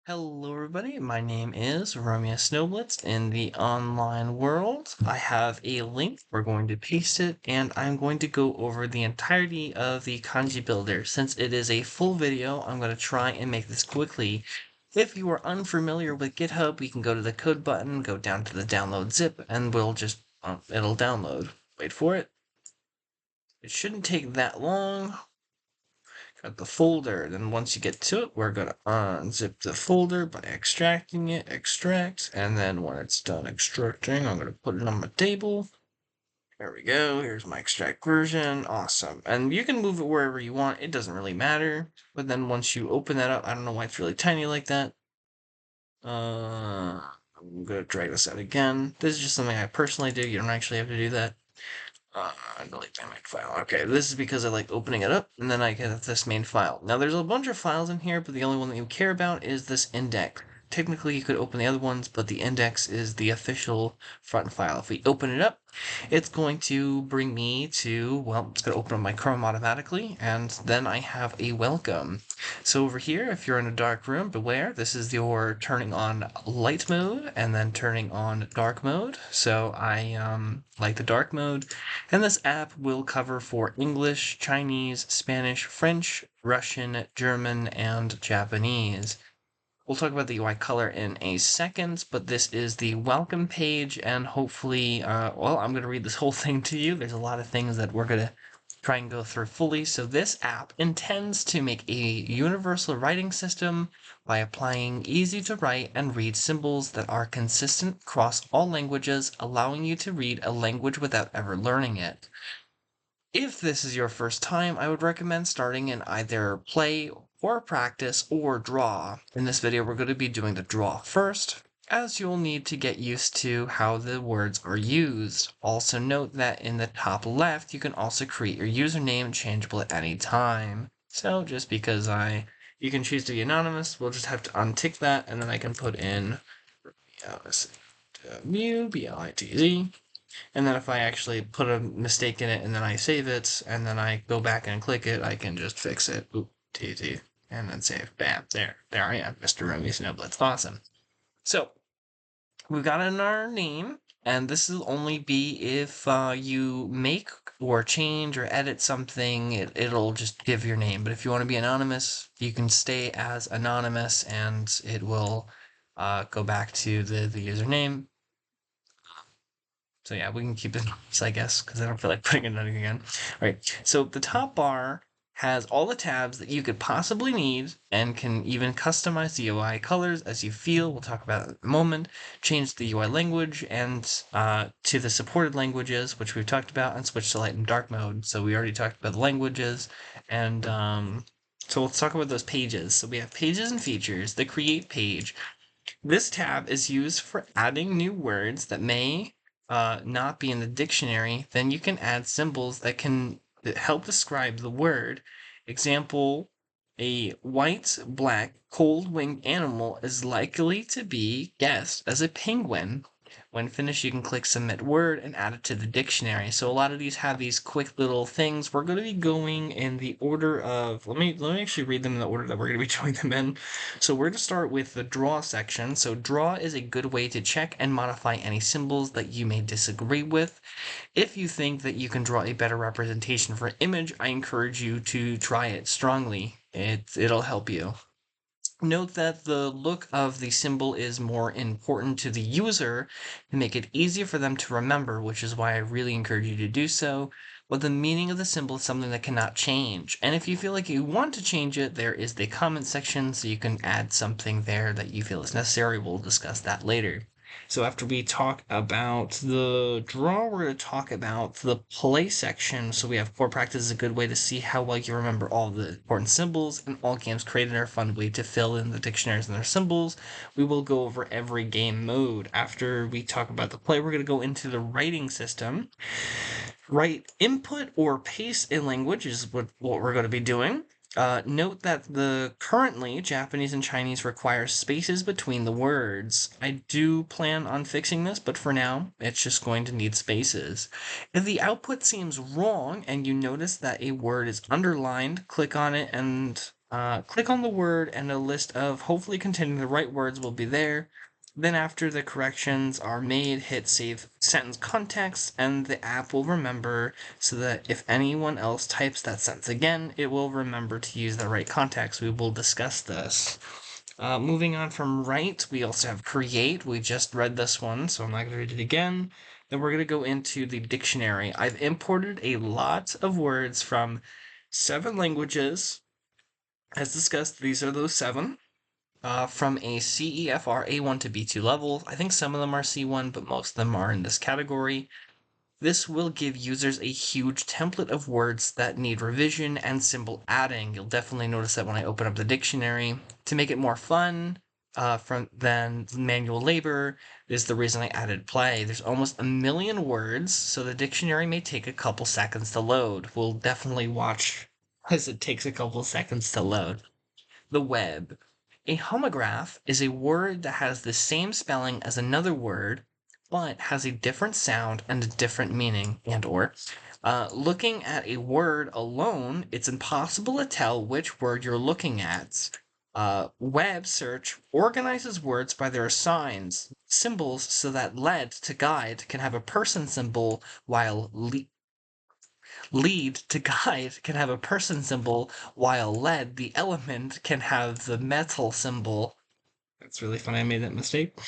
Hello, everybody. My name is Romeo Snowblitz in the online world. I have a link. We're going to paste it, and I'm going to go over the entirety of the Kanji builder. Since it is a full video, I'm going to try and make this quickly. If you are unfamiliar with GitHub, we can go to the code button, go down to the download zip, and we'll just, it'll download. Wait for it. It shouldn't take that long. Got the folder. Then once you get to it, we're going to unzip the folder by extracting it, extract, and then when it's done extracting, I'm going to put it on my table. There we go. Here's my extract version. Awesome. And you can move it wherever you want. It doesn't really matter. But then once you open that up, I don't know why it's really tiny like that. I'm going to drag this out again. This is just something I personally do. You don't actually have to do that. Delete my main file. Okay, this is because I like opening it up, and then I get this main file. Now, there's a bunch of files in here, but the only one that you care about is this index. Technically, you could open the other ones, but the index is the official front file. If we open it up, it's going to bring me to, well, it's going to open up my Chrome automatically, and then I have a welcome. So over here, if you're in a dark room, beware, this is your turning on light mode and then turning on dark mode. So I like the dark mode. And this app will cover for English, Chinese, Spanish, French, Russian, German, and Japanese. We'll talk about the UI color in a second, but this is the welcome page, and hopefully, well, I'm going to read this whole thing to you. There's a lot of things that we're going to try and go through fully. So this app intends to make a universal writing system by applying easy to write and read symbols that are consistent across all languages, allowing you to read a language without ever learning it. If this is your first time, I would recommend starting in either play or practice or draw. In this video, we're going to be doing the draw first, as you'll need to get used to how the words are used. Also note that in the top left, you can also create your username changeable at any time. So just because you can choose to be anonymous, we'll just have to untick that, and then I can put in Blitz. And then if I actually put a mistake in it and then I save it and then I go back and click it, I can just fix it. Oop, TT. And then save. Bam. There I am, Mr. Remy Snowblitz. Awesome. So we've got in our name, and this will only be if you make or change or edit something, it'll just give your name. But if you want to be anonymous, you can stay as anonymous and it will go back to the username. So yeah, we can keep it nice, I guess, because I don't feel like putting it in again. All right, so the top bar has all the tabs that you could possibly need and can even customize the UI colors as you feel. We'll talk about it in a moment. Change the UI language and to the supported languages, which we've talked about, and switch to light and dark mode. So we already talked about the languages. And so let's talk about those pages. So we have pages and features, the create page. This tab is used for adding new words that may not be in the dictionary. Then you can add symbols that can help describe the word. Example, a white, black, cold-winged animal is likely to be guessed as a penguin. When finished, you can click Submit Word and add it to the dictionary. So a lot of these have these quick little things. We're going to be going in the order of, let me actually read them in the order that we're going to be doing them in. So we're going to start with the draw section. So draw is a good way to check and modify any symbols that you may disagree with. If you think that you can draw a better representation for an image, I encourage you to try it strongly. It'll help you. Note that the look of the symbol is more important to the user to make it easier for them to remember, which is why I really encourage you to do so. But the meaning of the symbol is something that cannot change. And if you feel like you want to change it, there is the comment section, so you can add something there that you feel is necessary. We'll discuss that later. So after we talk about the draw, we're going to talk about the play section. So we have core practice is a good way to see how well you remember all the important symbols, and all games created are a fun way to fill in the dictionaries and their symbols. We will go over every game mode. After we talk about the play, we're going to go into the writing system. Write input or paste in language is what we're going to be doing. Note that the currently Japanese and Chinese require spaces between the words. I do plan on fixing this, but for now, it's just going to need spaces. If the output seems wrong and you notice that a word is underlined, click on it and Click on the word and a list of hopefully containing the right words will be there. Then after the corrections are made, hit save sentence context and the app will remember so that if anyone else types that sentence again, it will remember to use the right context. We will discuss this. Moving on from write, we also have create. We just read this one, so I'm not going to read it again. Then we're going to go into the dictionary. I've imported a lot of words from 7 languages. As discussed, these are those 7. From a CEFR A1 to B2 level. I think some of them are C1, but most of them are in this category. This will give users a huge template of words that need revision and symbol adding. You'll definitely notice that when I open up the dictionary. To make it more fun than manual labor is the reason I added play. There's almost 1 million words, so the dictionary may take a couple seconds to load. We'll definitely watch as it takes a couple seconds to load. The web. A homograph is a word that has the same spelling as another word, but has a different sound and a different meaning and/or. Looking at a word alone, it's impossible to tell which word you're looking at. Web search organizes words by their signs, symbols, so that led to guide can have a person symbol, while lead to guide can have a person symbol, while lead, the element, can have the metal symbol. That's really funny. I made that mistake.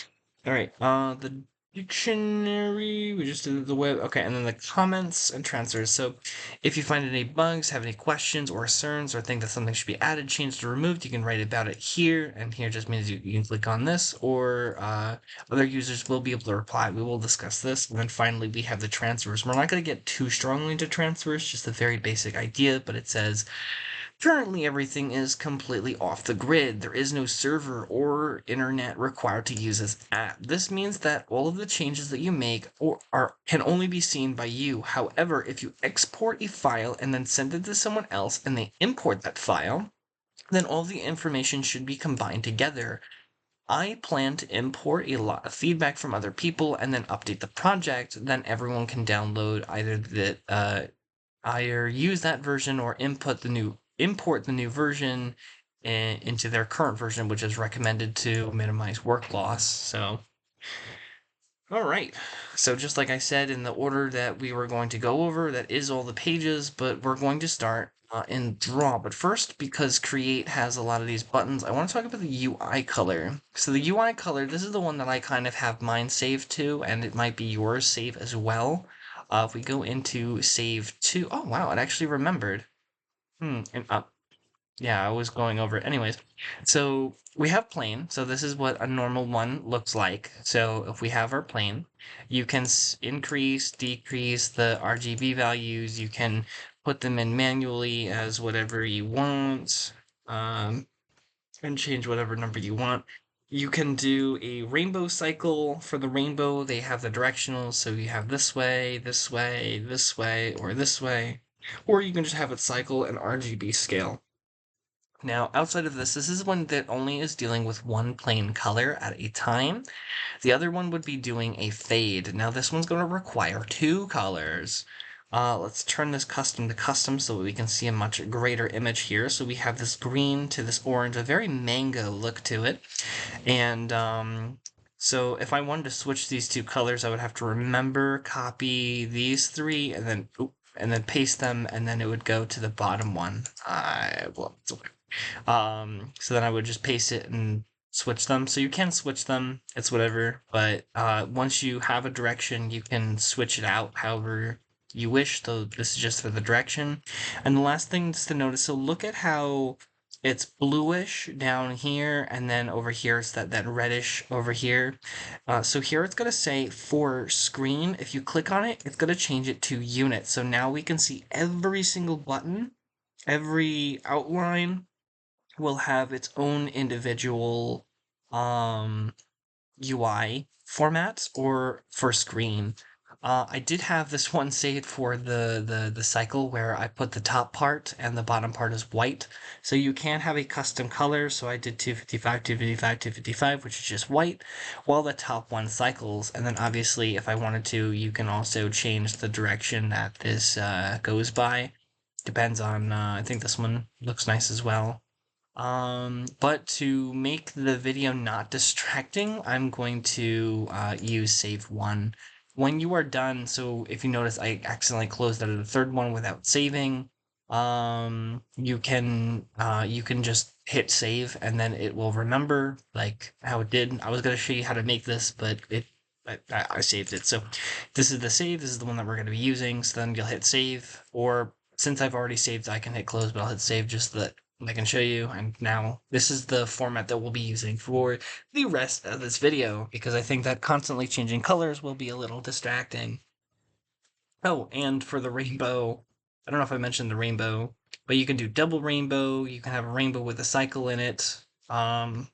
All right. The dictionary. We just did the web. Okay, and then the comments and transfers. So, if you find any bugs, have any questions or concerns, or think that something should be added, changed, or removed, you can write about it here. And here just means you can click on this, or other users will be able to reply. We will discuss this. And then finally, we have the transfers. We're not going to get too strongly into transfers, just a very basic idea, but it says currently, everything is completely off the grid. There is no server or internet required to use this app. This means that all of the changes that you make can only be seen by you. However, if you export a file and then send it to someone else and they import that file, then all the information should be combined together. I plan to import a lot of feedback from other people and then update the project. Then everyone can download either use that version or import the new version into their current version, which is recommended to minimize work loss. So, all right. So just like I said in the order that we were going to go over, that is all the pages, but we're going to start in draw. But first, because Create has a lot of these buttons, I want to talk about the UI color. So the UI color, this is the one that I kind of have mine saved to, and it might be yours saved as well. If we go into save to, oh wow, it actually remembered. And yeah, I was going over it. Anyways, so we have plane. So this is what a normal one looks like. So if we have our plane, you can increase, decrease the RGB values. You can put them in manually as whatever you want, and change whatever number you want. You can do a rainbow cycle. For the rainbow, they have the directionals. So you have this way, this way, this way, or this way. Or you can just have it cycle an RGB scale. Now, outside of this is one that only is dealing with one plain color at a time. The other one would be doing a fade. Now, this one's going to require 2 colors. Let's turn this custom to custom so that we can see a much greater image here. So we have this green to this orange, a very mango look to it. And so if I wanted to switch these 2 colors, I would have to remember, copy these 3, and then paste them, and then it would go to the bottom one. So then I would just paste it and switch them. So you can switch them, it's whatever. But once you have a direction, you can switch it out however you wish. So this is just for the direction. And the last thing is to notice, so look at how it's bluish down here, and then over here it's that reddish over here. So here it's going to say for screen. If you click on it, it's going to change it to unit. So now we can see every single button, every outline will have its own individual UI format or for screen. I did have this one saved for the cycle where I put the top part and the bottom part is white. So you can have a custom color. So I did 255, 255, 255, which is just white, while the top one cycles. And then obviously, if I wanted to, you can also change the direction that this goes by. Depends on, I think this one looks nice as well. But to make the video not distracting, I'm going to use save one. When you are done, so if you notice, I accidentally closed out of the third one without saving. You can just hit save, and then it will remember like how it did. I was gonna show you how to make this, but I saved it. So this is the save. This is the one that we're gonna be using. So then you'll hit save, or since I've already saved, I can hit close, but I'll hit save just so that I can show you. And now this is the format that we'll be using for the rest of this video, because I think that constantly changing colors will be a little distracting. Oh, and for the rainbow, I don't know if I mentioned the rainbow, but you can do double rainbow. You can have a rainbow with a cycle in it. Something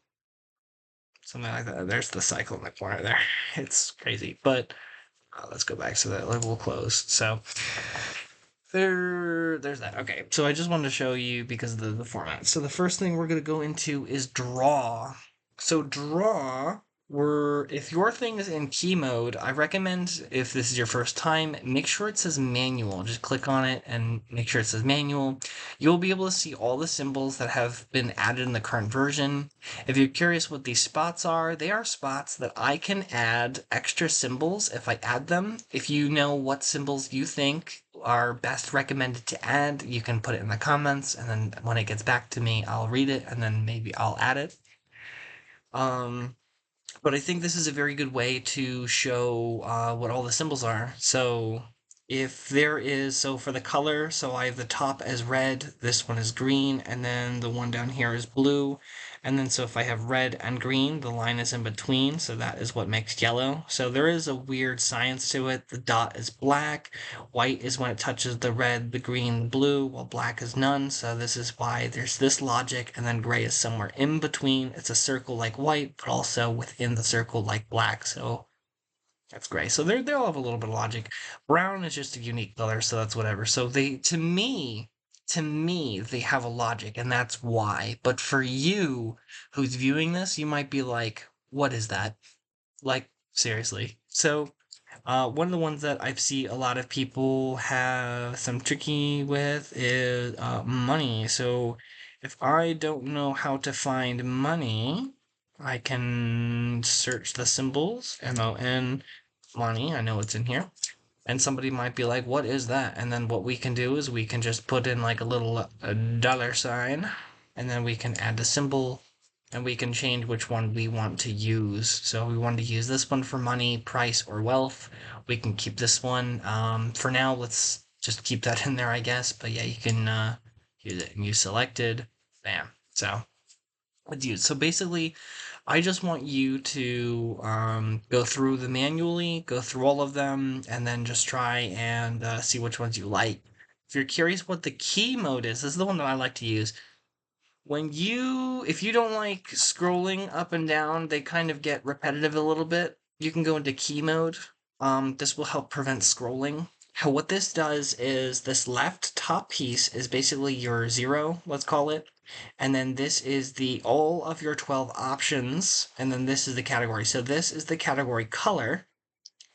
like that. There's the cycle in the corner there. It's crazy, but let's go back so that we'll close. So there's that. Okay, so I just wanted to show you because of the format. So the first thing we're going to go into is draw. So draw, if your thing is in key mode, I recommend, if this is your first time, make sure it says manual. Just click on it and make sure it says manual. You'll be able to see all the symbols that have been added in the current version. If you're curious what these spots are, they are spots that I can add extra symbols if I add them. If you know what symbols you think are best recommended to add, you can put it in the comments, and then when it gets back to me, I'll read it, and then maybe I'll add it. But I think this is a very good way to show what all the symbols are. So if there is, so for the color, so I have the top as red, this one is green, and then the one down here is blue. And then so if I have red and green, the line is in between, so that is what makes yellow. So there is a weird science to it. The dot is black, white is when it touches the red, the green, the blue, while black is none. So this is why there's this logic, and then gray is somewhere in between. It's a circle like white, but also within the circle like black. So that's gray. So they all have a little bit of logic. Brown is just a unique color, so that's whatever. So they, to me, they have a logic, and that's why. But for you who's viewing this, you might be like, what is that? Like, seriously. So one of the ones that I've seen a lot of people have some tricky with is money. So if I don't know how to find money, I can search the symbols, MON, money. I know it's in here. And somebody might be like, what is that? And then what we can do is we can just put in like a little dollar sign, and then we can add the symbol, and we can change which one we want to use. So if we want to use this one for money, price, or wealth, we can keep this one. For now, let's just keep that in there, I guess. But yeah, you can use it. And you selected, bam. So let's use. So basically, I just want you to go through them manually, go through all of them, and then just try and see which ones you like. If you're curious what the key mode is, this is the one that I like to use. If you don't like scrolling up and down, they kind of get repetitive a little bit. You can go into key mode. This will help prevent scrolling. What this does is this left top piece is basically your 0, let's call it. And then this is all of your 12 options, and then this is the category. So this is the category color,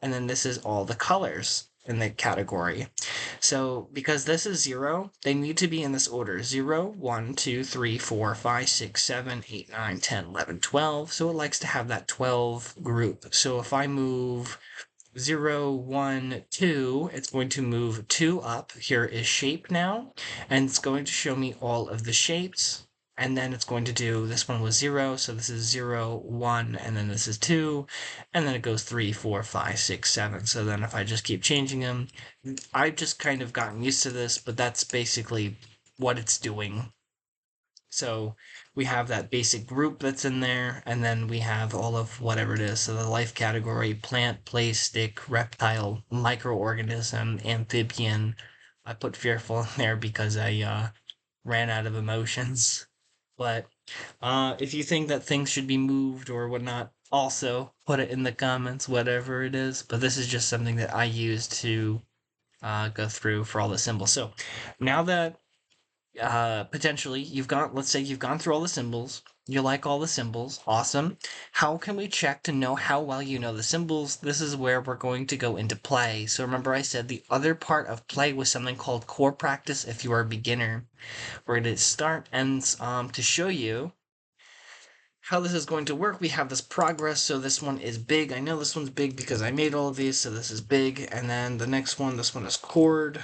and then this is all the colors in the category. So because this is 0, they need to be in this order: 0, 1, 2, 3, 4, 5, 6, 7, 8, 9, 10, 11, 12. So it likes to have that 12 group. So if I move 0, 1, 2, it's going to move 2 up. Here is shape now, and it's going to show me all of the shapes. And then it's going to do, this one was 0, so this is 0, 1, and then this is 2, and then it goes 3, 4, 5, 6, 7. So then if I just keep changing them, I've just kind of gotten used to this, but that's basically what it's doing. So we have that basic group that's in there, and then we have all of whatever it is. So the life category: plant, place, stick, reptile, microorganism, amphibian. I put fearful in there because I ran out of emotions. But if you think that things should be moved or whatnot, also put it in the comments, whatever it is. But this is just something that I use to go through for all the symbols. So now that potentially let's say you've gone through all the symbols. You like all the symbols. Awesome. How can we check to know how well you know the symbols? This is where we're going to go into play. So remember I said the other part of play was something called core practice if you are a beginner. We're going to start and to show you how this is going to work, we have this progress. So this one is big. I know this one's big because I made all of these, so this is big. And then the next one, this one is chord.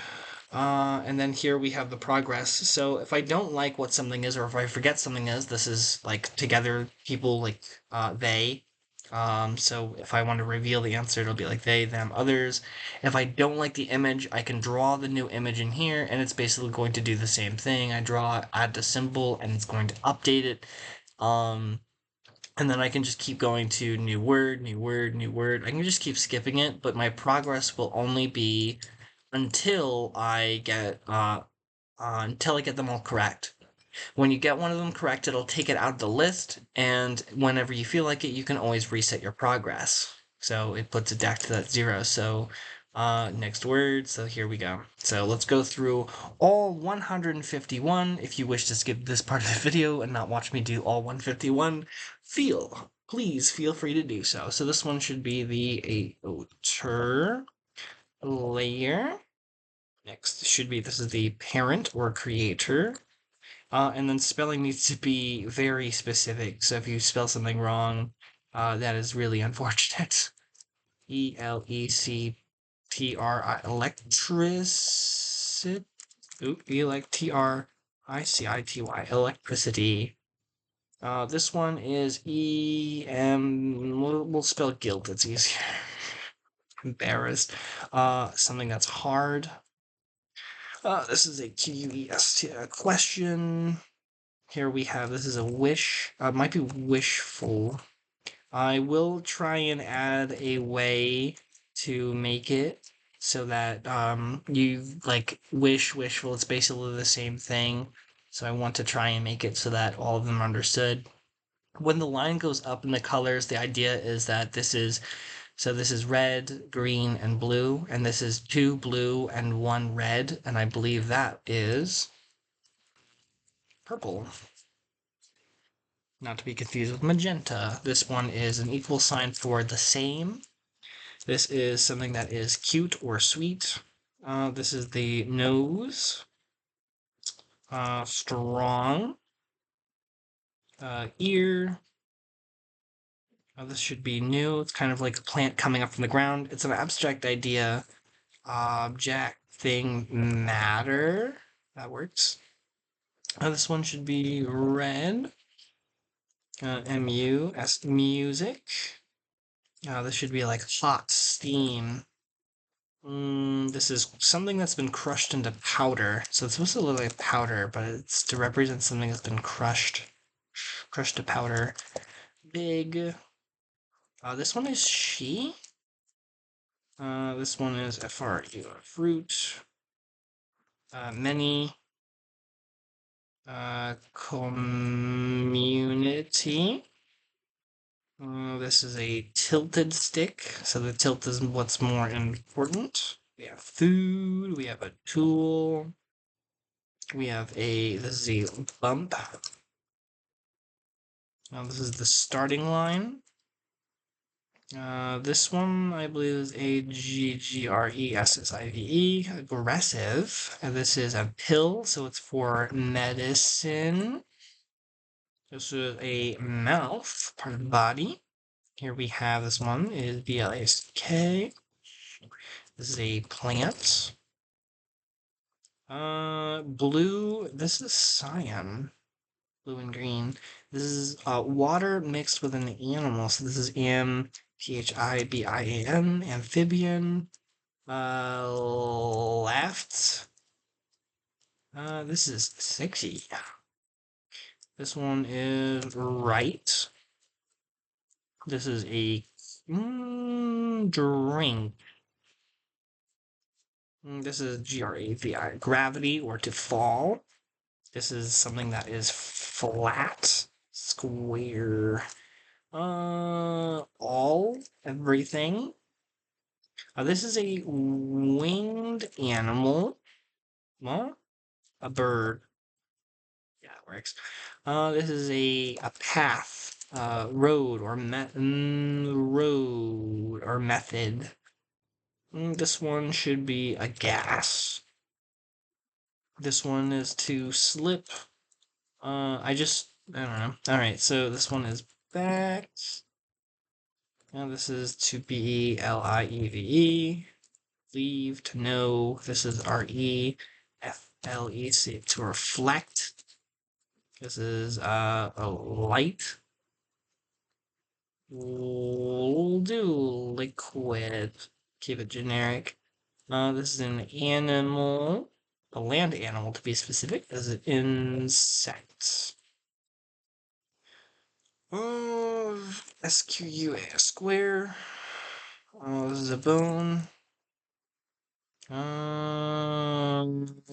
And then here we have the progress. So if I don't like what something is, or if I forget something is, this is like together people like they. So if I want to reveal the answer, it'll be like they, them, others. If I don't like the image, I can draw the new image in here, and it's basically going to do the same thing. I draw, add the symbol, and it's going to update it. And then I can just keep going to new word, new word, new word. I can just keep skipping it, but my progress will only be until I get them all correct. When you get one of them correct, it'll take it out of the list, and whenever you feel like it, you can always reset your progress. So it puts it back to that 0. So next word. So here we go. So let's go through all 151. If you wish to skip this part of the video and not watch me do all 151, please feel free to do so. So this one should be the outer layer. Next should be, this is the parent or creator. And then spelling needs to be very specific. So if you spell something wrong, that is really unfortunate. Electri, electricity. Oop, electricity, electricity. This one is we'll spell guilt, it's easier. Embarrassed. Something that's hard. This is a QUEST question. Here we have, this is a wish. Might be wishful. I will try and add a way to make it so that you like wishful. It's basically the same thing. So I want to try and make it so that all of them are understood. When the line goes up in the colors, the idea is that this is red, green, and blue, and this is 2 blue and 1 red, and I believe that is purple. Not to be confused with magenta. This one is an equal sign for the same. This is something that is cute or sweet. This is the nose. Strong. Ear. This should be new. It's kind of like a plant coming up from the ground. It's an abstract idea. Object, thing, matter. That works. This one should be red. M-U-S, music. This should be like hot steam. This is something that's been crushed into powder. So it's supposed to look like powder, but it's to represent something that's been crushed to powder. Big. This one is she. This one is FRU, fruit. Many. Community. This is a tilted stick, so the tilt is what's more important. We have food, we have a tool, we have this is a bump. Now this is the starting line. This one, I believe, is AGGRESSIVE, aggressive. And this is a pill, so it's for medicine. This is a mouth, part of the body. Here we have, this one is BLASK. This is a plant. Blue, this is cyan. Blue and green. This is water mixed with an animal. So this is amphibian, amphibian. Left. This is sexy. This one is right. This is a drink. This is GRAVI, gravity, or to fall. This is something that is flat, square. All, everything. This is a winged animal. What? A bird. works. This is a path, road or road or method. This one should be a gas. This one is to slip. I don't know. All right, so this one is back. Now this is to be lieve. Leave, to know. This is reflec, to reflect. This is a light. We'll do liquid. Keep it generic. This is an animal, a land animal to be specific. This is an insect. SQUA, square. This is a bone.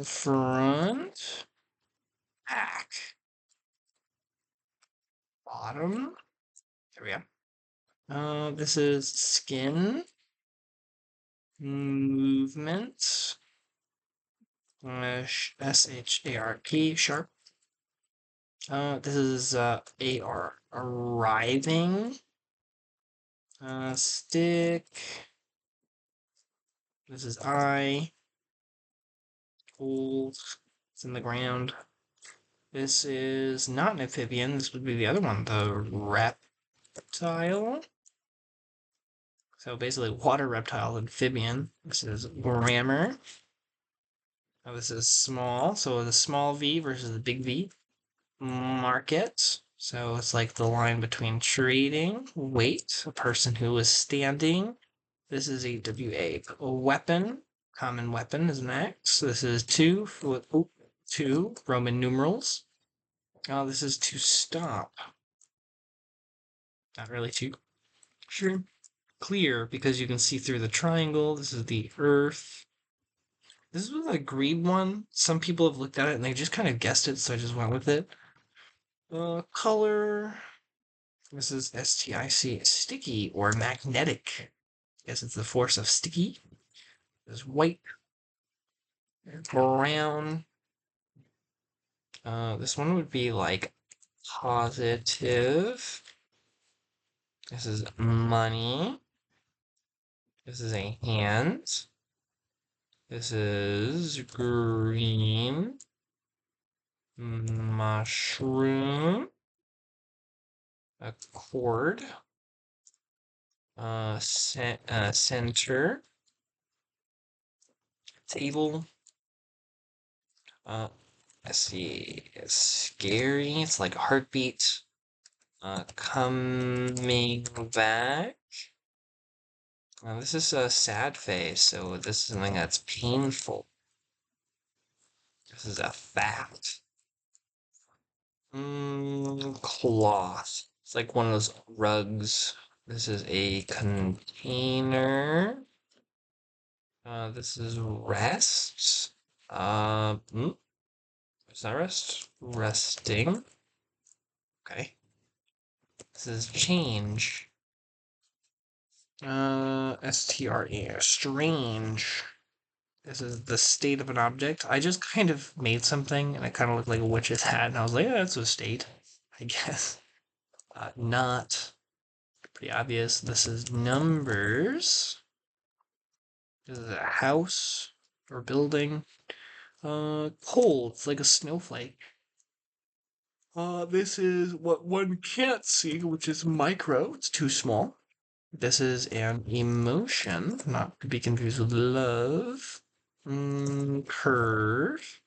Front, back, bottom. There we go. This is skin, movement. SHARP, sharp. This is AR, arriving. Stick. This is I. Hold. It's in the ground. This is not an amphibian. This would be the other one, the reptile. So basically, water reptile, amphibian. This is grammar. Now this is small. So the small V versus the big V. Market. So it's like the line between trading, wait, a person who is standing. This is a WA. A weapon, common weapon is an X. This is two, two Roman numerals. This is to stop. Not really too sure. Clear, because you can see through the triangle. This is the Earth. This was a green one. Some people have looked at it and they just kind of guessed it, so I just went with it. Color. This is STIC, sticky or magnetic. I guess it's the force of sticky. There's white, brown. This one would be like positive. This is money. This is a hand. This is green. Mushroom. A cord. Center. Table. Let's see. It's scary. It's like a heartbeat. Coming back. This is a sad face, so this is something that's painful. This is a fact. Cloth. It's like one of those rugs. This is a container. This is rest. Is that rest? Resting. Okay. This is change. STRE. Strange. This is the state of an object. I just kind of made something and it kind of looked like a witch's hat, and I was like, yeah, that's a state, I guess. Not pretty obvious. This is numbers. This is a house or building. Cold. It's like a snowflake. This is what one can't see, which is micro. It's too small. This is an emotion, not to be confused with love. Curve.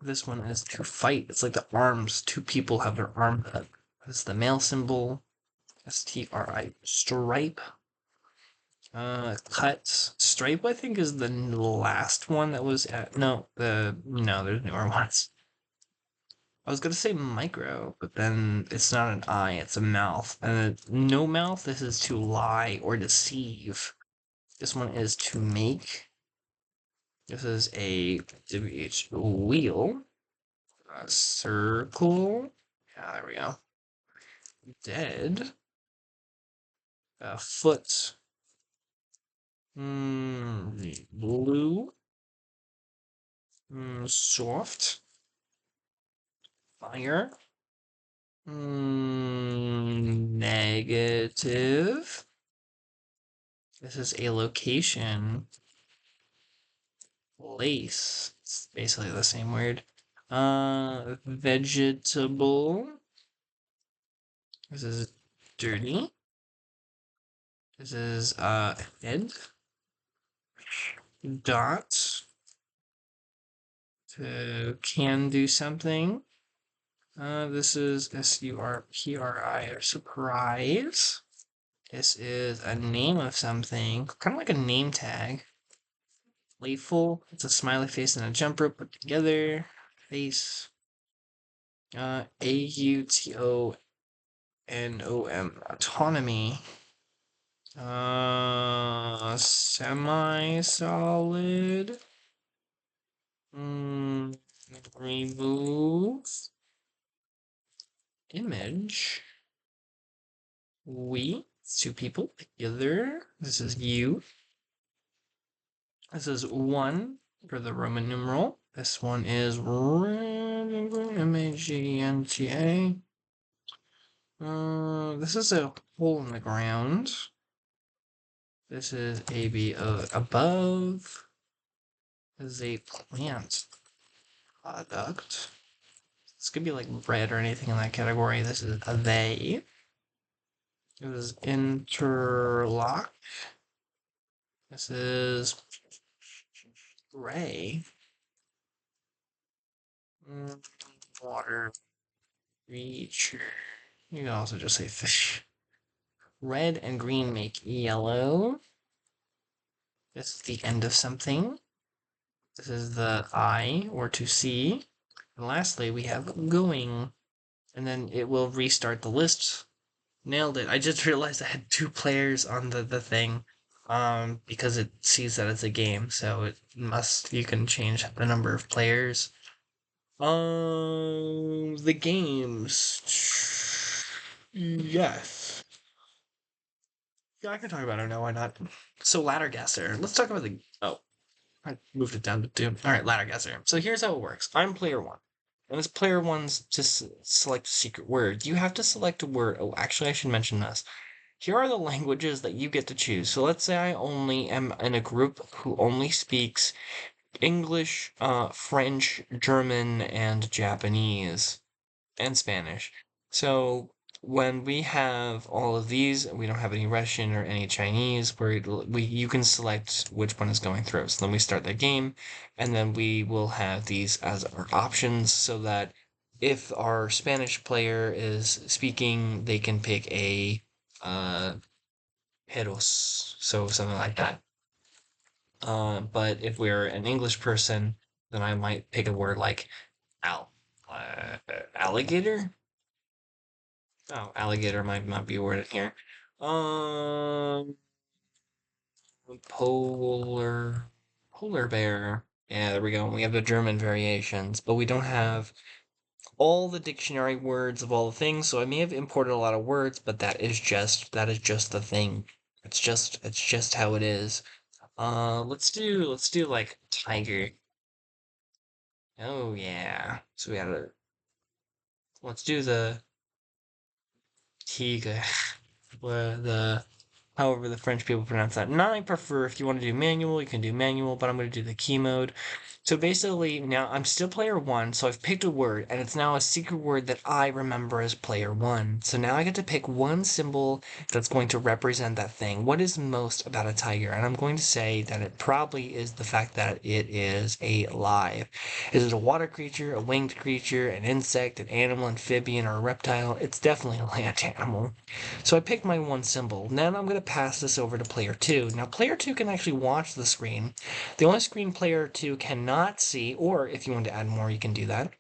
This one is to fight. It's like the arms. Two people have their arm up. This is the male symbol. STRI. Stripe. Cuts. Stripe, I think, is the last one that was at. No, there's newer ones. I was gonna say micro, but then it's not an eye, it's a mouth. And no mouth, this is to lie or deceive. This one is to make. This is a WH wheel. A circle. Yeah, there we go. Dead. A foot. Blue. Soft. Fire. Negative. This is a location. Place. It's basically the same word. Vegetable. This is dirty. This is head. Dot. Can do something. This is SURPRI or surprise. This is a name of something, kind of like a name tag. Playful. It's a smiley face and a jump rope put together. Face. AUTONOM. Autonomy. Semi-solid. Remove. Image. We. It's two people together. This is you. This is 1 for the Roman numeral. This one is MAGNTA. This is a hole in the ground. This is ABO above. This is a plant product. This could be like bread or anything in that category. This is a they. This is interlock. This is gray. Water creature. You can also just say fish. Red and green make yellow. This is the end of something. This is the I, or to see. And lastly, we have going. And then it will restart the list. Nailed it. I just realized I had 2 players on the thing. Because it sees that it's a game, so you can change the number of players. The games. Yes. Yeah, I can talk about it now. Why not? So, ladder guesser. Let's talk about the. Oh, I moved it down to 2. All right, ladder guesser. So here's how it works. I'm player 1. And this player 1's just select a secret word. You have to select a word. Oh, actually, I should mention this. Here are the languages that you get to choose. So let's say I only am in a group who only speaks English, French, German, and Japanese, and Spanish. So when we have all of these, we don't have any Russian or any Chinese, where you can select which one is going through. So then we start the game, and then we will have these as our options so that if our Spanish player is speaking, they can pick a Heros, so something like that. But if we're an English person, then I might pick a word like al alligator. Oh, alligator might not be a word in here. Um, polar bear. Yeah, there we go. We have the German variations, but we don't have all the dictionary words of all the things. So I may have imported a lot of words, but that is just the thing. It's just how it is. Let's do like tiger. Oh yeah. So we gotta let's do the tiger. Where the however the French people pronounce that. Now I prefer if you want to do manual, you can do manual, but I'm gonna do the key mode. So basically now I'm still player 1, so I've picked a word, and it's now a secret word that I remember as player 1. So now I get to pick one symbol that's going to represent that thing. What is most about a tiger? And I'm going to say that it probably is the fact that it is alive. Is it a water creature, a winged creature, an insect, an animal, amphibian, or a reptile? It's definitely a land animal. So I picked my one symbol. Now I'm going to pass this over to player 2. Now player 2 can actually watch the screen. The only screen player 2 cannot see, or if you want to add more, you can do that.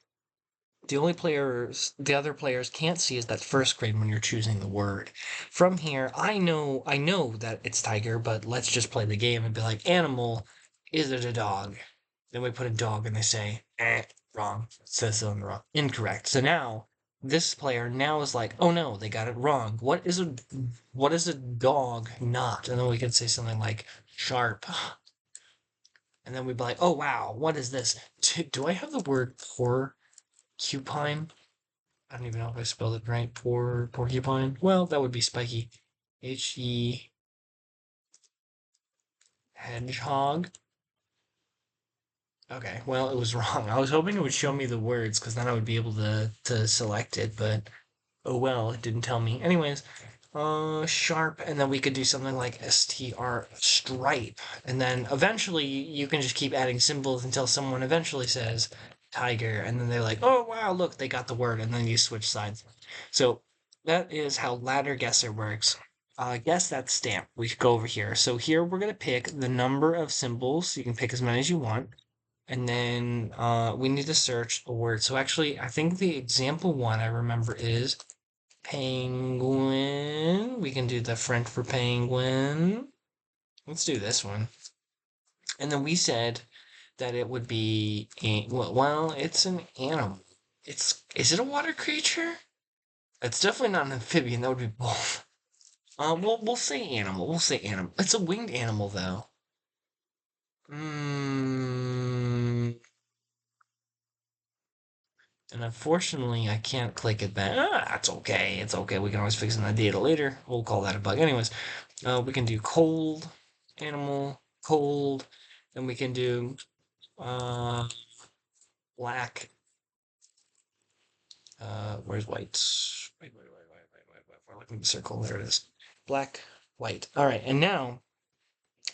The other players can't see is that first screen when you're choosing the word. From here, I know that it's tiger, but let's just play the game and be like, animal, is it a dog? Then we put a dog and they say, wrong. It says something wrong. Incorrect. So now this player now is like, oh no, they got it wrong. What is a dog not? And then we can say something like sharp. And then we'd be like, oh wow, what is this? Do I have the word porcupine? I don't even know if I spelled it right. Porcupine. Well, that would be spiky. H-E hedgehog. Okay, well, it was wrong. I was hoping it would show me the words because then I would be able to select it, but oh well, it didn't tell me. Anyways, sharp, and then we could do something like str stripe, and then eventually you can just keep adding symbols until someone eventually says tiger, and then they're like, oh wow, look, they got the word, and then you switch sides. So that is how ladder guesser works. Guess that stamp. We go over here. So here we're gonna pick the number of symbols. You can pick as many as you want. And then we need to search a word. So actually, I think the example one I remember is penguin. We can do the French for penguin. Let's do this one. And then we said that it would be well, it's an animal. Is it a water creature? It's definitely not an amphibian. That would be both. We'll say animal. We'll say animal. It's a winged animal though. Hmm. And unfortunately, I can't click it back. That's okay. It's okay. We can always fix the data later. We'll call that a bug. Anyways, we can do cold, animal, cold. Then we can do black. Where's white? Wait. We're looking at the circle. There it is. Black, white. All right. And now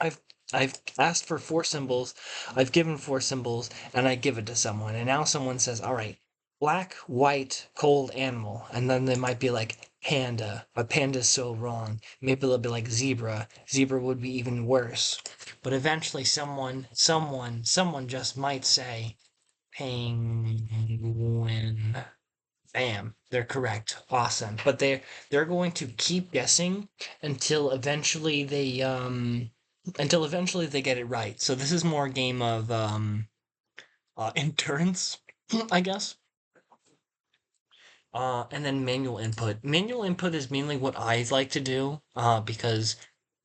I've I've asked for 4 symbols, I've given 4 symbols, and I give it to someone, and now someone says, "All right, black, white, cold animal," and then they might be like panda, but panda's so wrong. Maybe they'll be like zebra. Zebra would be even worse. But eventually, someone just might say penguin. Bam, they're correct. Awesome. But they're going to keep guessing until eventually they get it right. So this is more a game of endurance, I guess. And then manual input. Manual input is mainly what I like to do because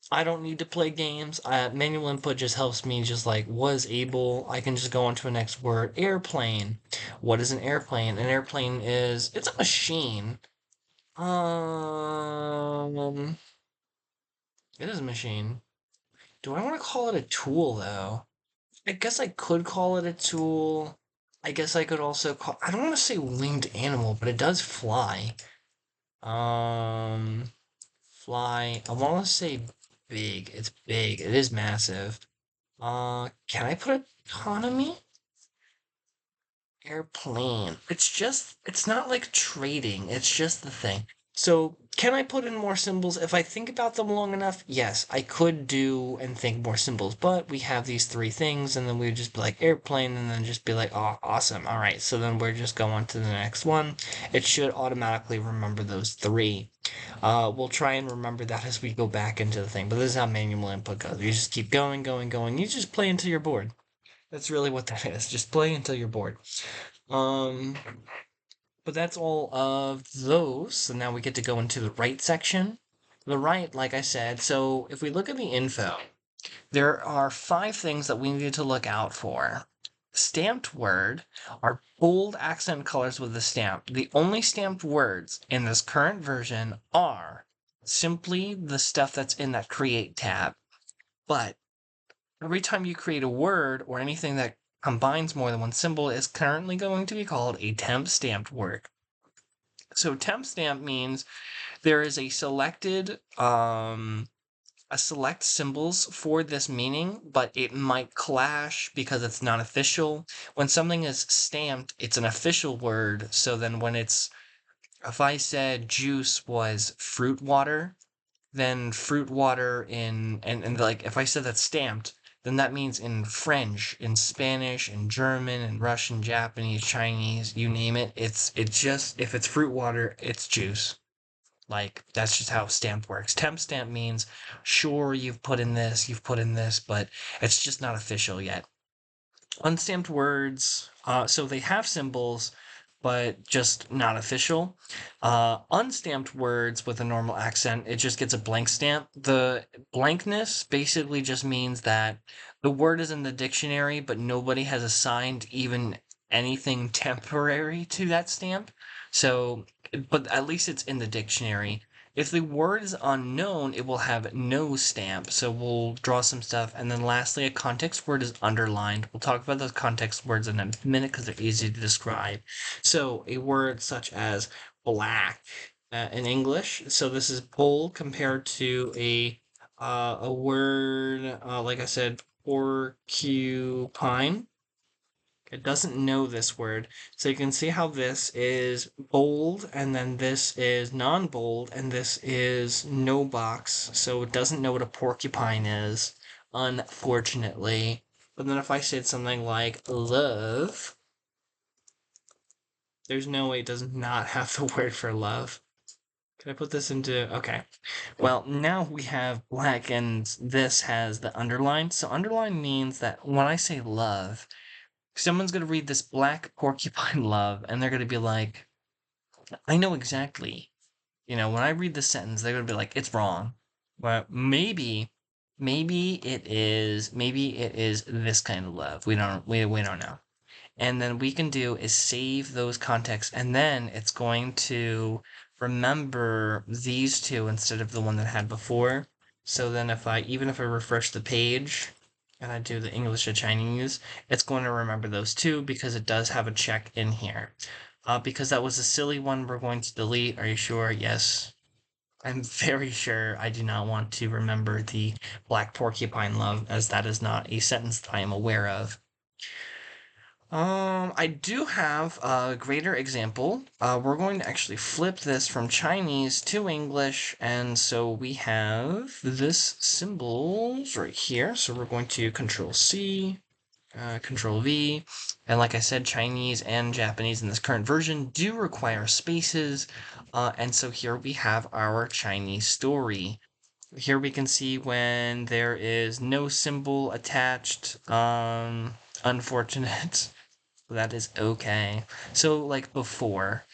I don't need to play games. Manual input just helps me just like was able. I can just go on to the next word. Airplane. What is an airplane? An airplane it's a machine. Um, it is a machine. Do I want to call it a tool though? I guess I could call it a tool. I guess I could also call. I don't want to say winged animal, but it does fly. Um, fly. I want to say big. It's big. It is massive. Can I put autonomy? Airplane. It's not like trading. It's just the thing. So, can I put in more symbols? If I think about them long enough, yes, I could do and think more symbols, but we have these 3 things, and then we would just be like airplane, and then just be like, oh, awesome. All right, so then we're just going to the next one. It should automatically remember those 3. We'll try and remember that as we go back into the thing, but this is how manual input goes. You just keep going, going, going. You just play until you're bored. That's really what that is. Just play until you're bored. Um, but that's all of those. So now we get to go into the right section. The right, like I said, so if we look at the info, there are 5 things that we need to look out for. Stamped word are bold accent colors with the stamp. The only stamped words in this current version are simply the stuff that's in that create tab. But every time you create a word or anything that combines more than one symbol is currently going to be called a temp stamped word. So temp stamp means there is a select symbols for this meaning, but it might clash because it's not official. When something is stamped, it's an official word. So then if I said juice was fruit water, then fruit water and like if I said that's stamped, then that means in French, in Spanish, in German, in Russian, Japanese, Chinese, you name it, it's just if it's fruit water, it's juice. Like that's just how stamp works. Temp stamp means sure you've put in this, but it's just not official yet. Unstamped words, so they have symbols, but just not official. Unstamped words with a normal accent, it just gets a blank stamp. The blankness basically just means that the word is in the dictionary, but nobody has assigned even anything temporary to that stamp. So, but at least it's in the dictionary. If the word is unknown, it will have no stamp. So we'll draw some stuff. And then lastly, a context word is underlined. We'll talk about those context words in a minute because they're easy to describe. So a word such as black in English. So this is bold compared to a word, like I said, porcupine. It doesn't know this word. So you can see how this is bold, and then this is non-bold, and this is no box. So it doesn't know what a porcupine is, unfortunately. But then if I said something like love, there's no way it does not have the word for love. Can I put this into... Okay. Well, now we have black, and this has the underline. So underline means that when I say love, someone's going to read this black porcupine love and they're going to be like, I know exactly. When I read this sentence, they're going to be like, it's wrong. Well, maybe it is this kind of love. We don't know. And then we can do is save those contexts, and then it's going to remember these two instead of the one that had before. So then even if I refresh the page and I do the English to Chinese, it's going to remember those two because it does have a check in here. Because that was a silly one we're going to delete. Are you sure? Yes. I'm very sure I do not want to remember the black porcupine love, as that is not a sentence that I am aware of. I do have a greater example. We're going to actually flip this from Chinese to English, and so we have this symbols right here. So we're going to Control C, Control V, and like I said, Chinese and Japanese in this current version do require spaces, and so here we have our Chinese story. Here we can see when there is no symbol attached. Unfortunate. That is okay. So, like before,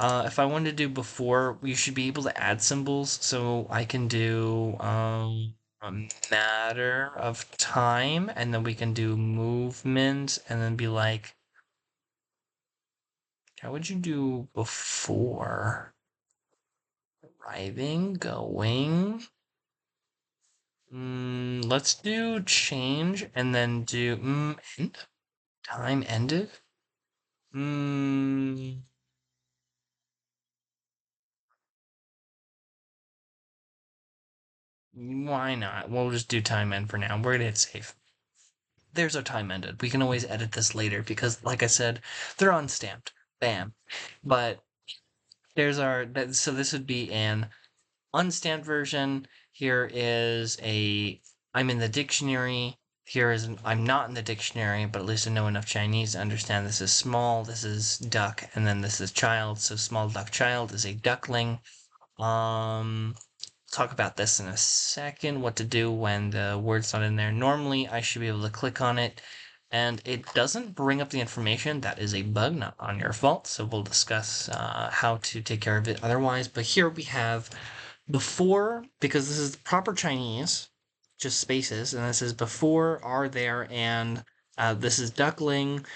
if I wanted to do before, you should be able to add symbols. So I can do a matter of time, and then we can do movement, and then be like, how would you do before? Arriving, going. Let's do change, and then do end. Time ended. Why not? We'll just do time end for now. We're gonna hit save. There's our time ended. We can always edit this later because, like I said, they're unstamped. Bam. But so this would be an unstamped version. Here is I'm in the dictionary. Here is I'm not in the dictionary, but at least I know enough Chinese to understand this is small, this is duck, and then this is child. So small duck child is a duckling. Talk about this in a second, what to do when the word's not in there. Normally, I should be able to click on it, and it doesn't bring up the information. That is a bug, not on your fault, so we'll discuss how to take care of it otherwise. But here we have before, because this is proper Chinese, just spaces, and this is before, are there, and this is duckling,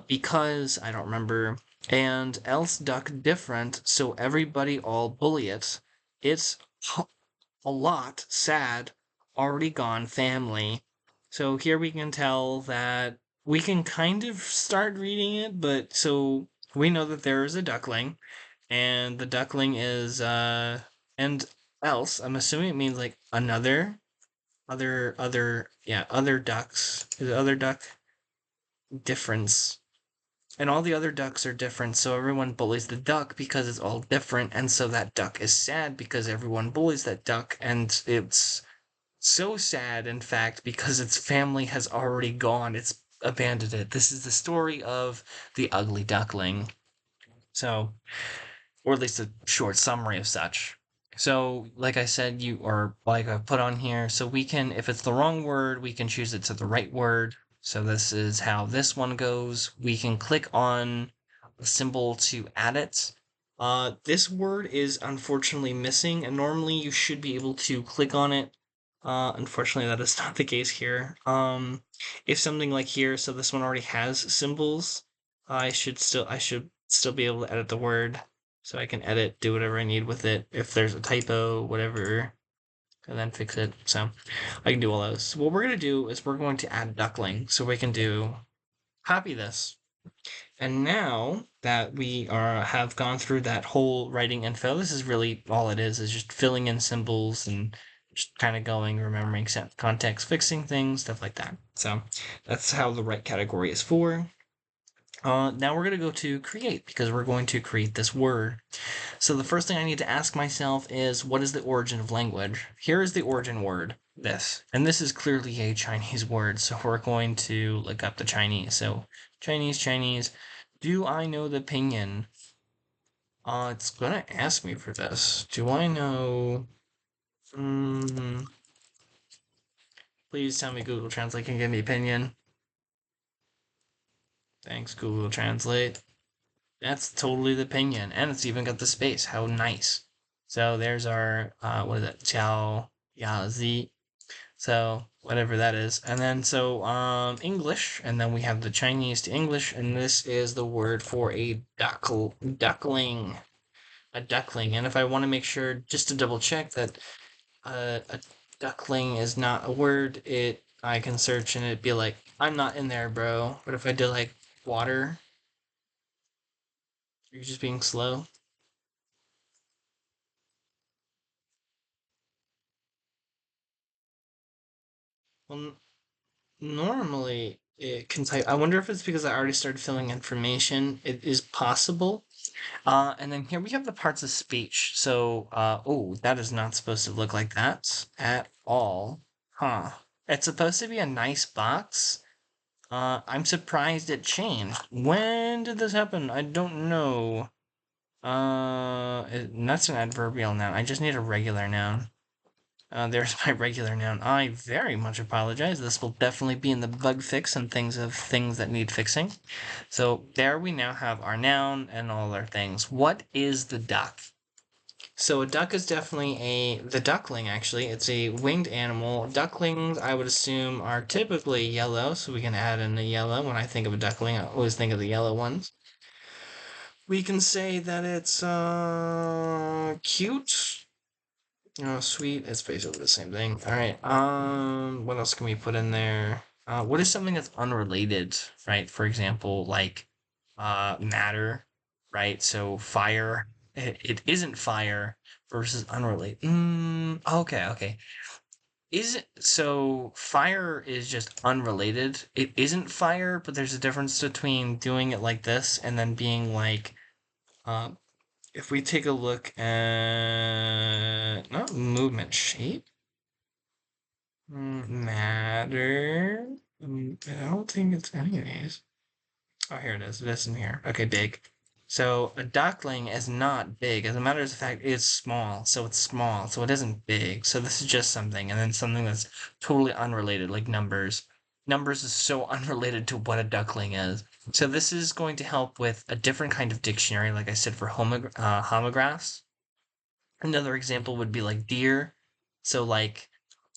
because, I don't remember, and else duck different, so everybody all bully it. It's a lot sad, already gone family. So here we can tell that we can kind of start reading it, but so we know that there is a duckling, and the duckling is and else. I'm assuming it means like other ducks. Is it other duck? Difference. And all the other ducks are different, so everyone bullies the duck because it's all different, and so that duck is sad because everyone bullies that duck, and it's so sad, in fact, because its family has already gone. It's abandoned it. This is the story of the ugly duckling. So, or at least a short summary of such. So, like I said, or like I put on here, so we can, if it's the wrong word, we can choose it to the right word. So this is how this one goes. We can click on the symbol to add it. This word is unfortunately missing, and normally you should be able to click on it. Unfortunately, that is not the case here. If something like here, so this one already has symbols, I should still be able to edit the word. So I can edit, do whatever I need with it. If there's a typo, whatever, and then fix it. So I can do all those. So what we're going to do is we're going to add duckling. So we can do copy this. And now that we have gone through that whole writing info, this is really all it is just filling in symbols and just kind of going, remembering context, fixing things, stuff like that. So that's how the right category is for. Now we're going to go to create because we're going to create this word. So the first thing I need to ask myself is, what is the origin of language? Here is the origin word, this. And this is clearly a Chinese word, so we're going to look up the Chinese. So Chinese. Do I know the pinyin? It's gonna ask me for this. Do I know? Please tell me Google Translate can give me pinyin. Thanks, Google Translate. That's totally the pinyin, and it's even got the space. How nice. So there's our, what is it? Xiao Ya Zi. So whatever that is. And then so English, and then we have the Chinese to English, and this is the word for a duckling. A duckling. And if I want to make sure, just to double check that a duckling is not a word, I can search and it'd be like, I'm not in there, bro. But if I did like water, you're just being slow. Well, normally it can type. I wonder if it's because I already started filling information. It is possible. And then here we have the parts of speech. So, oh, that is not supposed to look like that at all. Huh. It's supposed to be a nice box. I'm surprised it changed. When did this happen? I don't know. That's an adverbial noun. I just need a regular noun. There's my regular noun. I very much apologize. This will definitely be in the bug fix and things that need fixing. So there we now have our noun and all our things. What is the duck? So a duck is definitely the duckling actually. It's a winged animal. Ducklings, I would assume, are typically yellow, so we can add in the yellow. When I think of a duckling, I always think of the yellow ones. We can say that it's cute. Oh, sweet. It's basically the same thing. All right. What else can we put in there? What is something that's unrelated, right? For example, like matter, right? So fire. It isn't fire versus unrelated. Okay. Is it so? Fire is just unrelated. It isn't fire, but there's a difference between doing it like this and then being like, uh, if we take a look at not movement shape, matter. I don't think it's anyways. Oh, here it is. It is in here. Okay, big. So a duckling is not big. As a matter of fact, it's small. So it's small. So it isn't big. So this is just something, and then something that's totally unrelated, like numbers. Numbers is so unrelated to what a duckling is. So this is going to help with a different kind of dictionary, like I said, for homographs. Another example would be like deer. So like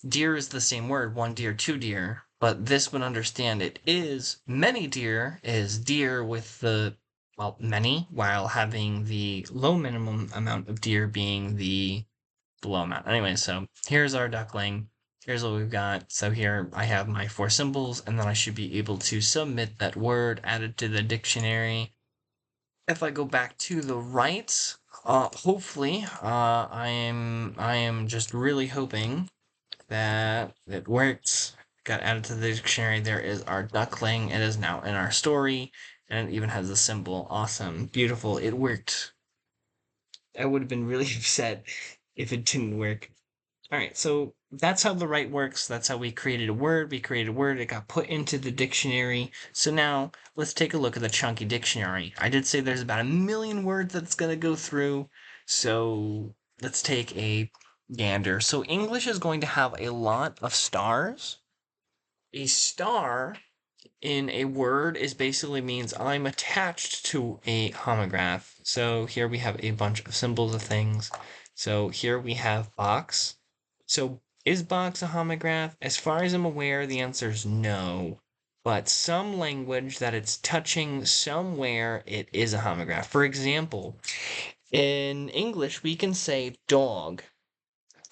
deer is the same word, one deer, two deer, but this would understand it is many deer is deer with the, well, many, while having the low minimum amount of deer being the low amount. Anyway, so here's our duckling. Here's what we've got. So here I have my four symbols, and then I should be able to submit that word added to the dictionary. If I go back to the right, hopefully, I am just really hoping that it worked. Got added to the dictionary. There is our duckling. It is now in our story, and it even has a symbol. Awesome, beautiful. It worked. I would have been really upset if it didn't work. All right, so that's how the right works. That's how we created a word. We created a word. It got put into the dictionary. So now let's take a look at the chunky dictionary. I did say there's about 1,000,000 words that's going to go through. So let's take a gander. So English is going to have a lot of stars. A star in a word is basically means I'm attached to a homograph. So here we have a bunch of symbols of things. So here we have box. So is box a homograph? As far as I'm aware, the answer is no. but some language that it's touching somewhere, it is a homograph. For example, in English, we can say dog.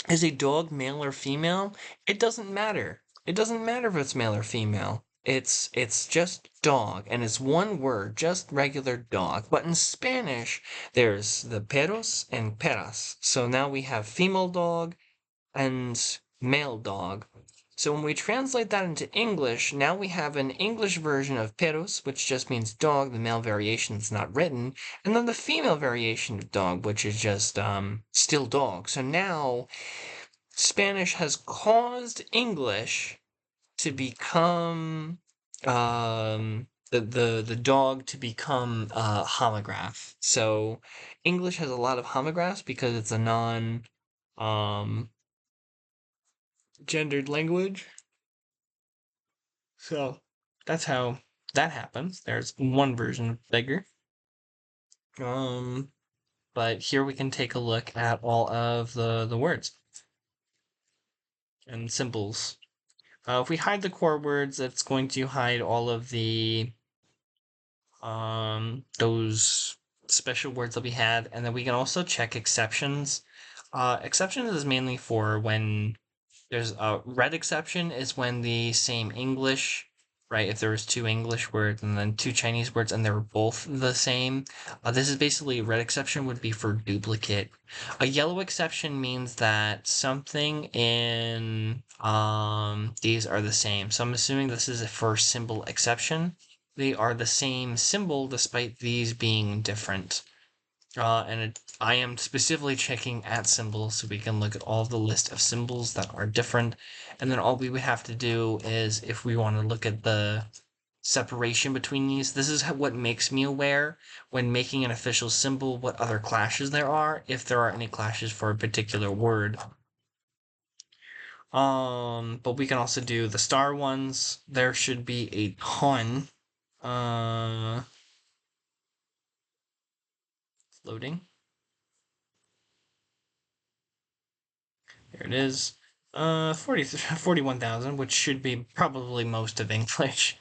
Is a dog male or female? It doesn't matter. It doesn't matter if it's male or female. It's just dog, and it's one word, just regular dog. But in Spanish, there's the perros and peras. So now we have female dog and male dog. So when we translate that into English, now we have an English version of perros, which just means dog, the male variation is not written, and then the female variation of dog, which is just still dog. So now Spanish has caused English to become the dog to become a homograph. So English has a lot of homographs because it's a non um gendered language. So that's how that happens. There's one version of beggar. Um, but here we can take a look at all of the words and symbols. If we hide the core words, it's going to hide all of the those special words that we had, and then we can also check exceptions. Exceptions is mainly for when there's a red exception is when the same English, right? If there was two English words and then two Chinese words and they were both the same, this is basically red exception would be for duplicate. A yellow exception means that something in these are the same. So I'm assuming this is a first symbol exception. They are the same symbol despite these being different. I am specifically checking at symbols so we can look at all the list of symbols that are different. And then all we would have to do is if we want to look at the separation between these, this is what makes me aware when making an official symbol what other clashes there are, if there are any clashes for a particular word. But we can also do the star ones. There should be a ton. Loading. There it is. 41,000, which should be probably most of English.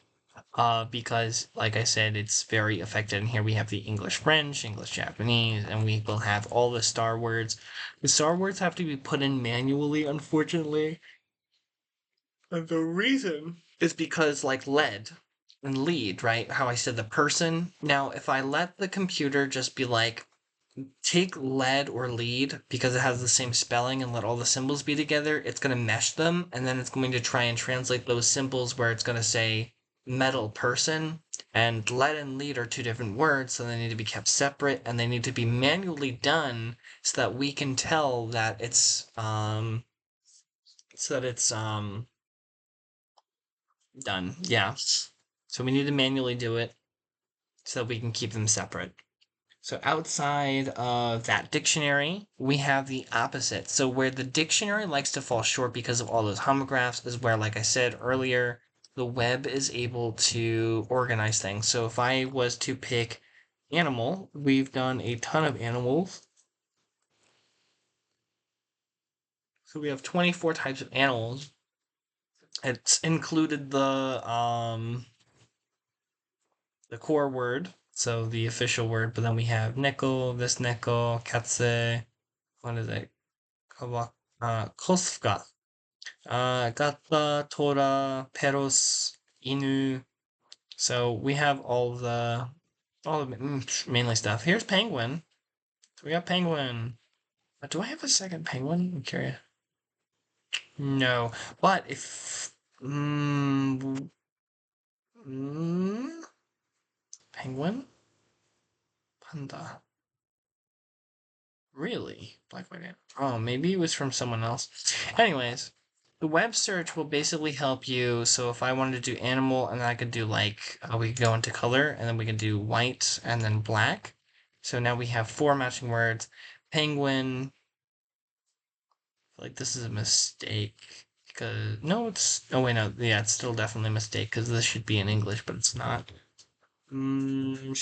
Because, like I said, it's very affected. And here we have the English French, English Japanese, and we will have all the star words. The star words have to be put in manually, unfortunately. And the reason is because, like lead and lead, right? How I said the person. Now, if I let the computer just be like, take lead or lead because it has the same spelling and let all the symbols be together, it's going to mesh them and then it's going to try and translate those symbols where it's going to say metal person. And lead and lead are two different words, so they need to be kept separate and they need to be manually done so that we can tell that it's done. Yeah. So we need to manually do it so that we can keep them separate. So outside of that dictionary, we have the opposite. So where the dictionary likes to fall short because of all those homographs is where, like I said earlier, the web is able to organize things. So if I was to pick animal, we've done a ton of animals. So we have 24 types of animals. It's included the core word, so the official word, but then we have neko, this neko, katse, what is it? Kostka, gata, tora, peros, inu. So we have all the mainly stuff. Here's penguin. So we got penguin. Do I have a second penguin? I'm curious. No, but if penguin, panda. Really? Black White Ant. Oh, maybe it was from someone else. Anyways, the web search will basically help you. So if I wanted to do animal, and then I could do like, we could go into color, and then we can do white and then black. So now we have 4 matching words. Penguin. Like this is a mistake. Because, no, it's, oh wait, no, yeah, it's still definitely a mistake because this should be in English, but it's not. Shimauma?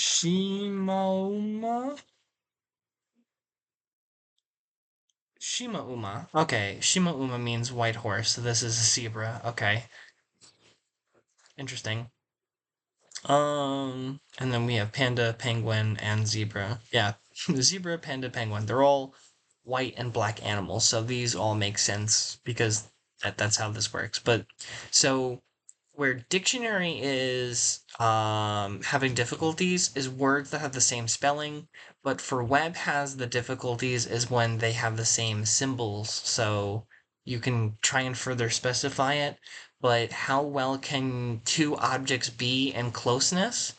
Shima Uma. Okay, Shima Uma means white horse, so this is a zebra. Okay, interesting. And then we have panda, penguin, and zebra. Yeah, zebra, panda, penguin. They're all white and black animals, so these all make sense because that's how this works. But so where dictionary is having difficulties is words that have the same spelling, but for web has the difficulties is when they have the same symbols. So you can try and further specify it, but how well can two objects be in closeness?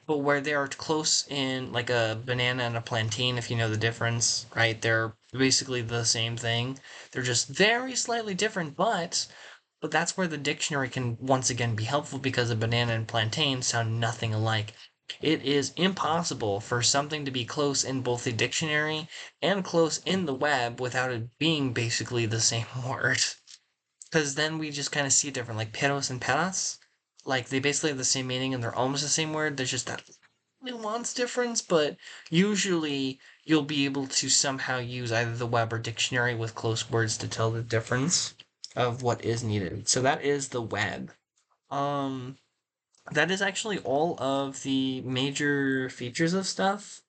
But where they are close in like a banana and a plantain, if you know the difference, right? They're basically the same thing. They're just very slightly different, but that's where the dictionary can once again be helpful because a banana and plantain sound nothing alike. It is impossible for something to be close in both the dictionary and close in the web without it being basically the same word. Because then we just kind of see it different, like peros and peras. Like they basically have the same meaning and they're almost the same word. There's just that nuance difference, but usually you'll be able to somehow use either the web or dictionary with close words to tell the difference of what is needed. So that is the web. Um, that is actually all of the major features of stuff.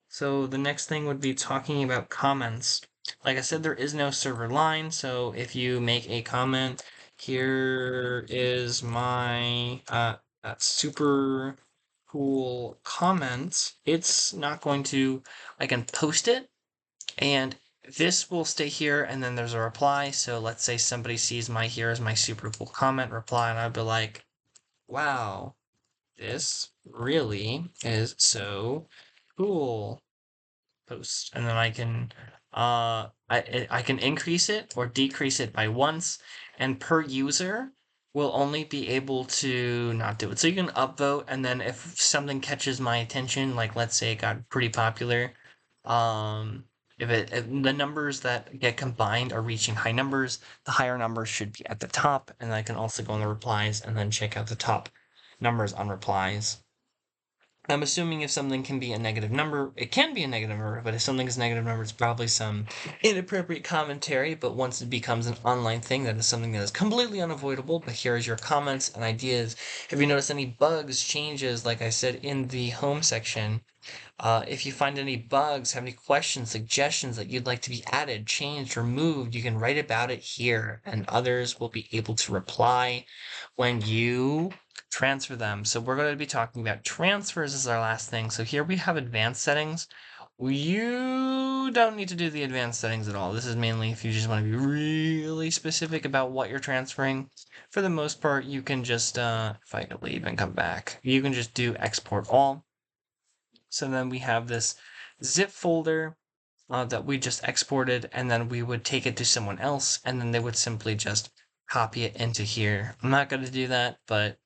So the next thing would be talking about comments. Like I said, there is no server line, so if you make a comment, here is my super cool comment, it's not going to, I can post it, and this will stay here, and then there's a reply. So let's say somebody sees my, here is my super cool comment reply, and I'd be like, wow, this really is so cool. Post, and then I can I can increase it or decrease it by once, and per user will only be able to not do it. So you can upvote, and then if something catches my attention, like let's say it got pretty popular, um, if the numbers that get combined are reaching high numbers, the higher numbers should be at the top, and I can also go in the replies and then check out the top numbers on replies. I'm assuming if something can be a negative number, it can be a negative number, but if something is a negative number, it's probably some inappropriate commentary. But once it becomes an online thing, that is something that is completely unavoidable. But here is your comments and ideas. Have you noticed any bugs, changes, like I said in the home section? If you find any bugs, have any questions, suggestions that you'd like to be added, changed, removed, you can write about it here, and others will be able to reply when you transfer them. So we're going to be talking about transfers as our last thing. So here we have advanced settings. You don't need to do the advanced settings at all. This is mainly if you just want to be really specific about what you're transferring. For the most part, you can just, if I could leave and come back, you can just do export all. So then we have this zip folder that we just exported, and then we would take it to someone else, and then they would simply just copy it into here. I'm not going to do that, but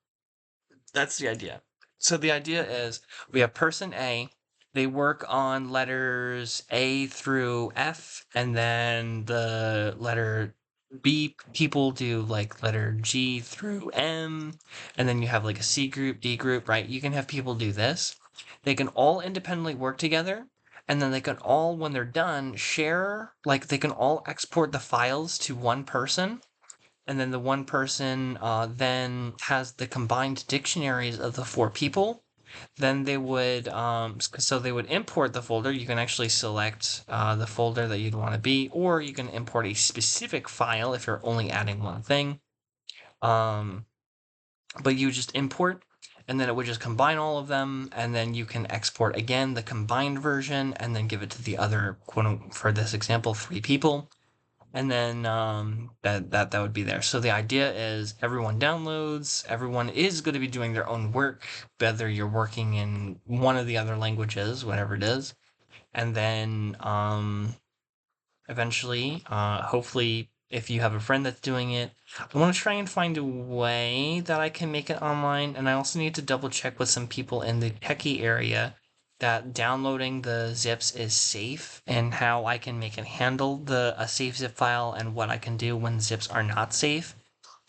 that's the idea. So the idea is we have person A, they work on letters A through F, and then the letter B people do like letter G through M, and then you have like a C group, D group, right? You can have people do this. They can all independently work together, and then they can all, when they're done, share, like they can all export the files to one person, and then the one person then has the combined dictionaries of the four people. Then they would, so they would import the folder. You can actually select the folder that you'd want to be, or you can import a specific file if you're only adding one thing. But you just import, and then it would just combine all of them, and then you can export again the combined version, and then give it to the other, quote, for this example, 3 people, and then that would be there. So the idea is everyone downloads, everyone is going to be doing their own work, whether you're working in one of the other languages, whatever it is, and then eventually, hopefully, if you have a friend that's doing it, I want to try and find a way that I can make it online. And I also need to double check with some people in the techie area that downloading the zips is safe and how I can make it handle a safe zip file and what I can do when zips are not safe.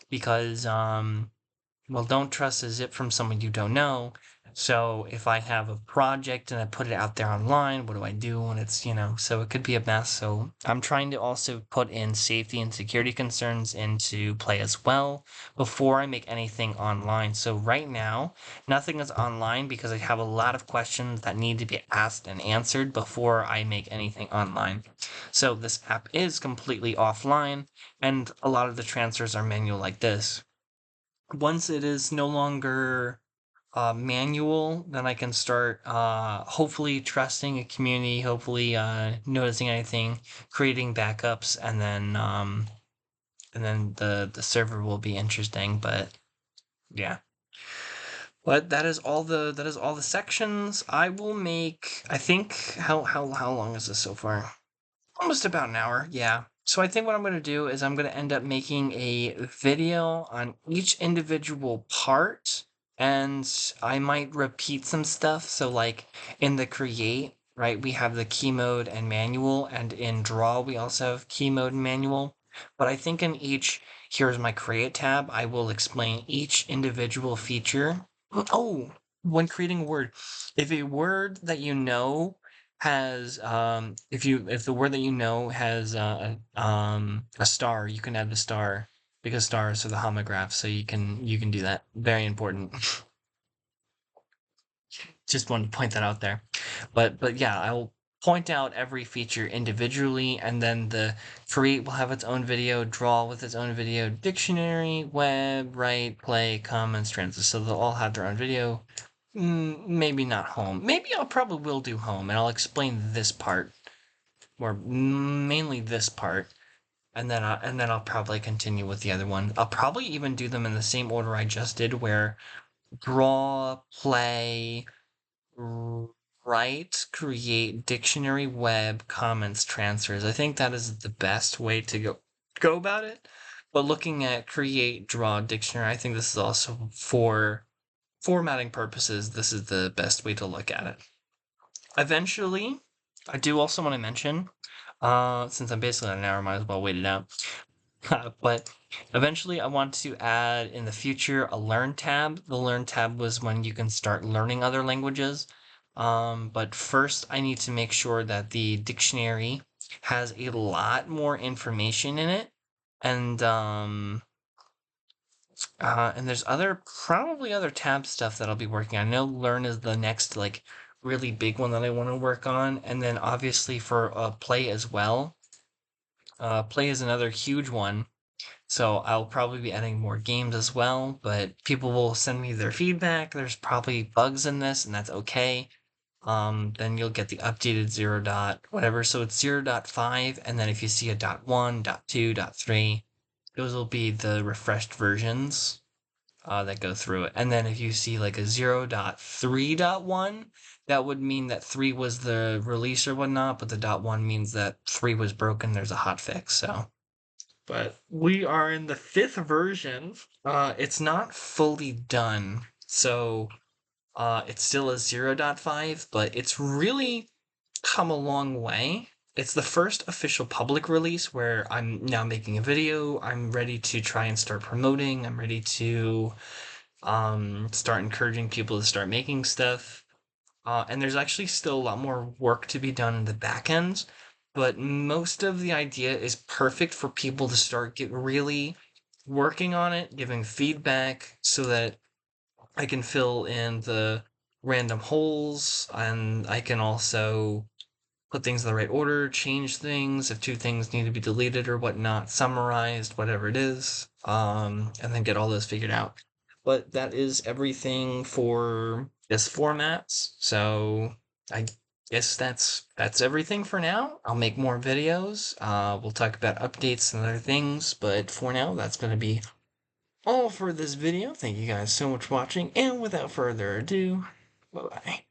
Because, well, don't trust a zip from someone you don't know. So if I have a project and I put it out there online, what do I do when it's, so it could be a mess. So I'm trying to also put in safety and security concerns into play as well before I make anything online. So right now, nothing is online because I have a lot of questions that need to be asked and answered before I make anything online. So this app is completely offline, and a lot of the transfers are manual like this. Once it is no longer manual, then I can start hopefully trusting a community, hopefully noticing anything, creating backups, and then the server will be interesting. But yeah. But that is all the sections. I will make, I think, how long is this so far? Almost about an hour, yeah. So I think what I'm going to do is I'm going to end up making a video on each individual part, and I might repeat some stuff. So like in the create, right, we have the key mode and manual, and in draw we also have key mode and manual. But I think in each, here's my create tab, I will explain each individual feature. Oh, when creating a word, if a word that you know has if the word that you know has a star, you can add the star because stars are the homographs, so you can do that. Very important. Just wanted to point that out there. But yeah, I'll point out every feature individually, and then the create will have its own video, draw with its own video, dictionary, web, write, play, comments, transit. So they'll all have their own video. Maybe not home. Maybe I'll probably will do home, and I'll explain this part, or mainly this part, and then I'll probably continue with the other one. I'll probably even do them in the same order I just did, where draw, play, write, create, dictionary, web, comments, transfers. I think that is the best way to go about it. But looking at create, draw, dictionary, I think this is also for formatting purposes. This is the best way to look at it. Eventually, I do also want to mention, since I'm basically at an hour, might as well wait it out. But eventually, I want to add in the future a learn tab. The learn tab was when you can start learning other languages. But first, I need to make sure that the dictionary has a lot more information in it, and there's probably other tab stuff that I'll be working on. I know learn is the next like really big one that I want to work on, and then obviously for play as well. Play is another huge one. So I'll probably be adding more games as well, but people will send me their feedback. There's probably bugs in this, and that's okay. Then you'll get the updated 0 dot whatever. So it's 0.5, and then if you see a .1, .2, .3, those will be the refreshed versions that go through it. And then if you see like a 0.3.1, that would mean that 3 was the release or whatnot, but the .1 means that 3 was broken. There's a hot fix. So, but we are in the 5th version. It's not fully done. So it's still a 0.5, but it's really come a long way. It's the first official public release where I'm now making a video. I'm ready to try and start promoting. I'm ready to start encouraging people to start making stuff. And there's actually still a lot more work to be done in the back end, but most of the idea is perfect for people to start really working on it, giving feedback so that I can fill in the random holes, and I can also put things in the right order, change things if two things need to be deleted or whatnot, summarized, whatever it is, and then get all those figured out. But that is everything for this format. So I guess that's everything for now. I'll make more videos. We'll talk about updates and other things, but for now, that's going to be all for this video. Thank you guys so much for watching, and without further ado, bye-bye.